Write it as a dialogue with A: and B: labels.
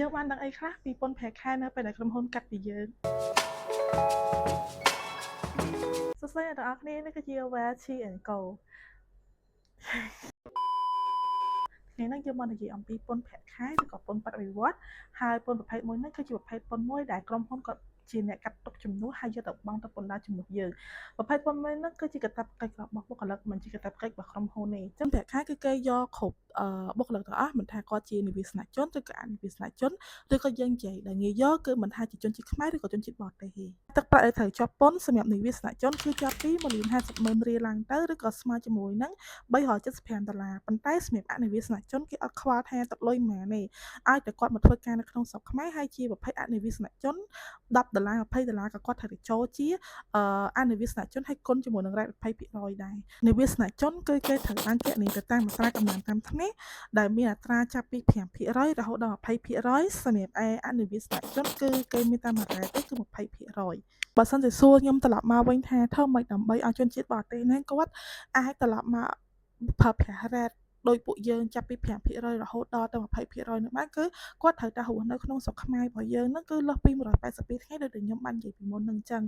A: យើងបានដឹងអីខ្លះពីពន្ធប្រាក់ខែនៅពេលដែលក្រុមហ៊ុនកាត់ពីយើងសួស្តីអ្នកទាំងអស់គ្នានេះគឺជា Wachi and Go ថ្ងៃនេះយើងមកនិយាយអំពីពន្ធប្រាក់ខែឬក៏ពន្ធបរិវត្តហើយពន្ធប្រភេទមួយនេះគឺជាប្រភេទពន្ធមួយដែលក្រុមហ៊ុនគាត់ជាអ្នកកាត់ទុកចំនួនហើយយកទៅបង់ទៅពន្ធដារចំនួនយើងប្រភេទពន្ធមួយនេះគឺជាកាតព្វកិច្ចរបស់បុគ្គលិកមិនជាកាតព្វកិច្ចរបស់ក្រុមហ៊ុនទេចឹងប្រាក់ខែគឺគេយកគ្រប់បុគ្គលិកទាំងអស់មិនថាគាត់ជានិវាសនជនឬក៏អនិវាសនជនឬក៏យើងនិយាយដែលងាយយកគឺមិនថាជាជនជាតិខ្មែរឬក៏ជនជាតិបរទេសទេទឹកប្រាក់ដែលត្រូវជាប់ពន្ធសម្រាប់និវាសនជនគឺចាប់ពី1,50,000 រៀលឡើងទៅឬក៏ស្មើជាមួយនឹង$375ប៉ុន្តែសម្រាប់អនិវាសនជនគេអត់ខ្វល់ថាទឹកលុយប៉ុន្មានទេឲ្យតែគាត់មកធ្វើការនៅក្នុងស្រុកខ្មែរហើយជាប្រភេទអនិវាសនជន$10 $20ក៏គាត់ត្រូវទៅចូលជាអនិវាសនជនឲ្យគុណជាមួយនឹងរ៉ែត20%ដែរនិវាសនជនគឺគេត្រូវបានគណនាទៅតាមអត្រាកំណើនតាមថ្ងៃដែលមានអត្រាចាប់ពី5%រហូតដល់20%សម្រាប់អនិវាសនជនគឺគេមានតាមរ៉ែតទេគឺ20%បើសិនជាសួរខ្ញុំត្រឡប់មកវិញថាធ្វើម៉េចដើម្បីឲ្យជនជាតិបរទេសហ្នឹងគាត់អាចត្រឡប់មកប្រើប្រាស់រ៉ែតដោយពួកយើងចាប់ពី5%រហូតដល់ទៅ20%នោះបានគឺគាត់ត្រូវតែរស់នៅក្នុងស្រុកខ្មែររបស់យើងហ្នឹងគឺលើសពី182ថ្ងៃដូចដែលខ្ញុំបាននិយាយពីមុនហ្នឹងអញ្ចឹង